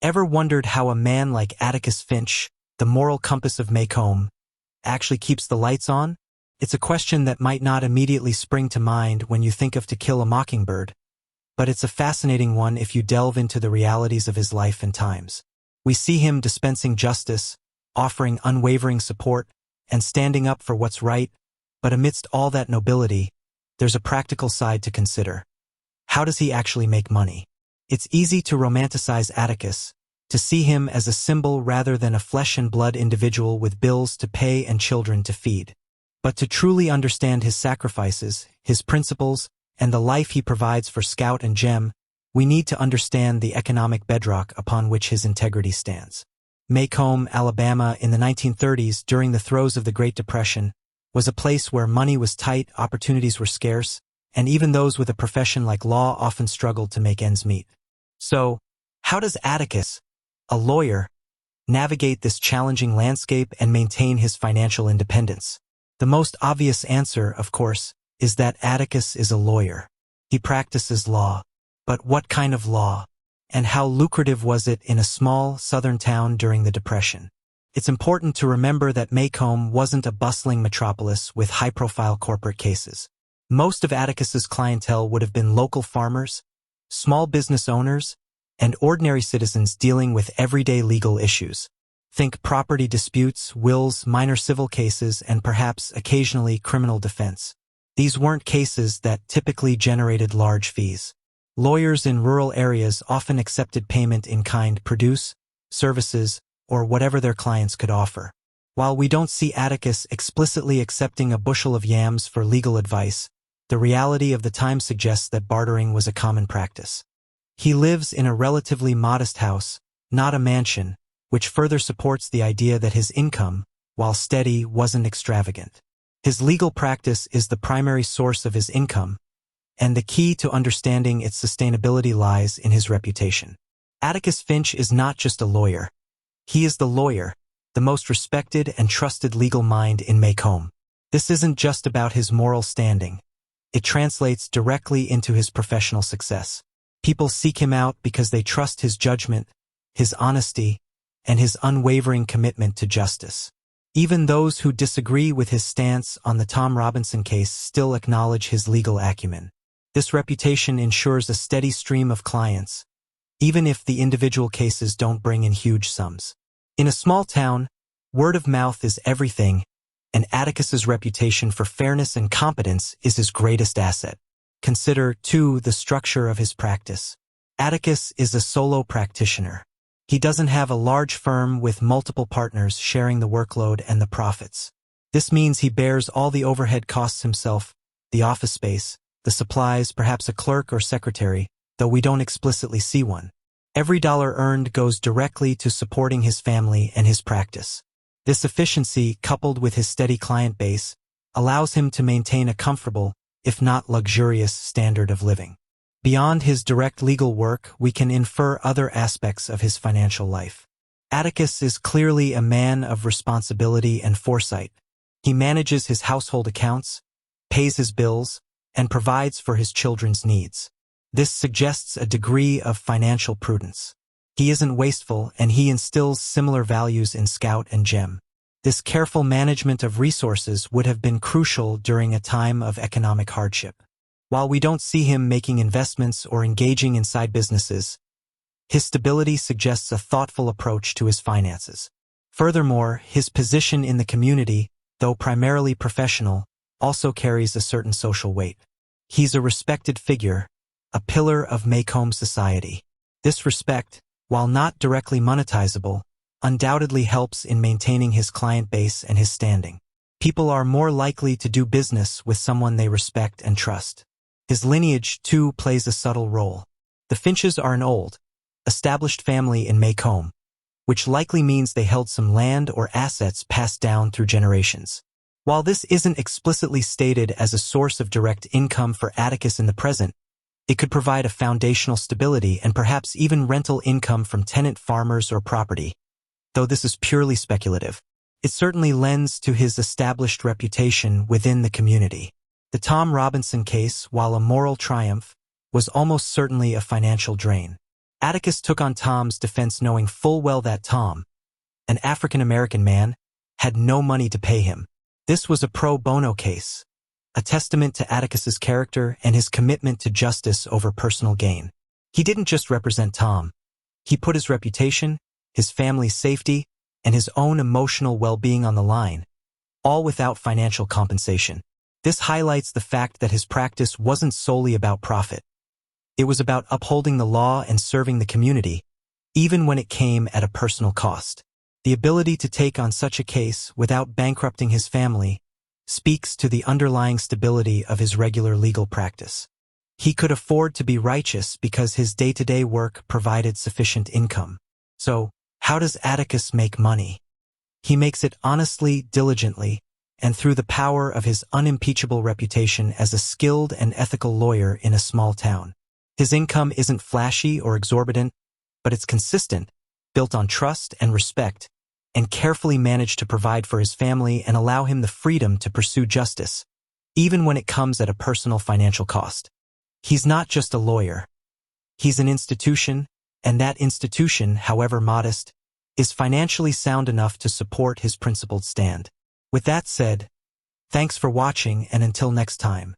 Ever wondered how a man like Atticus Finch, the moral compass of Maycomb, actually keeps the lights on? It's a question that might not immediately spring to mind when you think of To Kill a Mockingbird, but it's a fascinating one if you delve into the realities of his life and times. We see him dispensing justice, offering unwavering support, and standing up for what's right, but amidst all that nobility, there's a practical side to consider. How does he actually make money? It's easy to romanticize Atticus, to see him as a symbol rather than a flesh-and-blood individual with bills to pay and children to feed. But to truly understand his sacrifices, his principles, and the life he provides for Scout and Gem, we need to understand the economic bedrock upon which his integrity stands. Maycomb, Alabama, in the 1930s, during the throes of the Great Depression, was a place where money was tight, opportunities were scarce, and even those with a profession like law often struggled to make ends meet. So, how does Atticus, a lawyer, navigate this challenging landscape and maintain his financial independence? The most obvious answer, of course, is that Atticus is a lawyer. He practices law. But what kind of law? And how lucrative was it in a small southern town during the Depression? It's important to remember that Maycomb wasn't a bustling metropolis with high-profile corporate cases. Most of Atticus's clientele would have been local farmers, small business owners, and ordinary citizens dealing with everyday legal issues. Think property disputes, wills, minor civil cases, and perhaps occasionally criminal defense. These weren't cases that typically generated large fees. Lawyers in rural areas often accepted payment in kind, produce, services, or whatever their clients could offer. While we don't see Atticus explicitly accepting a bushel of yams for legal advice, the reality of the time suggests that bartering was a common practice. He lives in a relatively modest house, not a mansion, which further supports the idea that his income, while steady, wasn't extravagant. His legal practice is the primary source of his income, and the key to understanding its sustainability lies in his reputation. Atticus Finch is not just a lawyer. He is the lawyer, the most respected and trusted legal mind in Maycomb. This isn't just about his moral standing. It translates directly into his professional success. People seek him out because they trust his judgment, his honesty, and his unwavering commitment to justice. Even those who disagree with his stance on the Tom Robinson case still acknowledge his legal acumen. This reputation ensures a steady stream of clients, even if the individual cases don't bring in huge sums. In a small town, word of mouth is everything, and Atticus's reputation for fairness and competence is his greatest asset. Consider, too, the structure of his practice. Atticus is a solo practitioner. He doesn't have a large firm with multiple partners sharing the workload and the profits. This means he bears all the overhead costs himself, the office space, the supplies, perhaps a clerk or secretary, though we don't explicitly see one. Every dollar earned goes directly to supporting his family and his practice. This efficiency, coupled with his steady client base, allows him to maintain a comfortable, if not luxurious, standard of living. Beyond his direct legal work, we can infer other aspects of his financial life. Atticus is clearly a man of responsibility and foresight. He manages his household accounts, pays his bills, and provides for his children's needs. This suggests a degree of financial prudence. He isn't wasteful, and he instills similar values in Scout and Gem. This careful management of resources would have been crucial during a time of economic hardship. While we don't see him making investments or engaging in side businesses, his stability suggests a thoughtful approach to his finances. Furthermore, his position in the community, though primarily professional, also carries a certain social weight. He's a respected figure, a pillar of Maycomb society. This respect, while not directly monetizable, undoubtedly helps in maintaining his client base and his standing. People are more likely to do business with someone they respect and trust. His lineage, too, plays a subtle role. The Finches are an old, established family in Maycomb, which likely means they held some land or assets passed down through generations. While this isn't explicitly stated as a source of direct income for Atticus in the present, it could provide a foundational stability and perhaps even rental income from tenant farmers or property. Though this is purely speculative, it certainly lends to his established reputation within the community. The Tom Robinson case, while a moral triumph, was almost certainly a financial drain. Atticus took on Tom's defense knowing full well that Tom, an African-American man, had no money to pay him. This was a pro bono case, a testament to Atticus's character and his commitment to justice over personal gain. He didn't just represent Tom. He put his reputation, his family's safety, and his own emotional well-being on the line, all without financial compensation. This highlights the fact that his practice wasn't solely about profit. It was about upholding the law and serving the community, even when it came at a personal cost. The ability to take on such a case without bankrupting his family speaks to the underlying stability of his regular legal practice. He could afford to be righteous because his day-to-day work provided sufficient income. So, how does Atticus make money? He makes it honestly, diligently, and through the power of his unimpeachable reputation as a skilled and ethical lawyer in a small town. His income isn't flashy or exorbitant, but it's consistent, built on trust and respect, and carefully managed to provide for his family and allow him the freedom to pursue justice, even when it comes at a personal financial cost. He's not just a lawyer. He's an institution, and that institution, however modest, is financially sound enough to support his principled stand. With that said, thanks for watching, and until next time.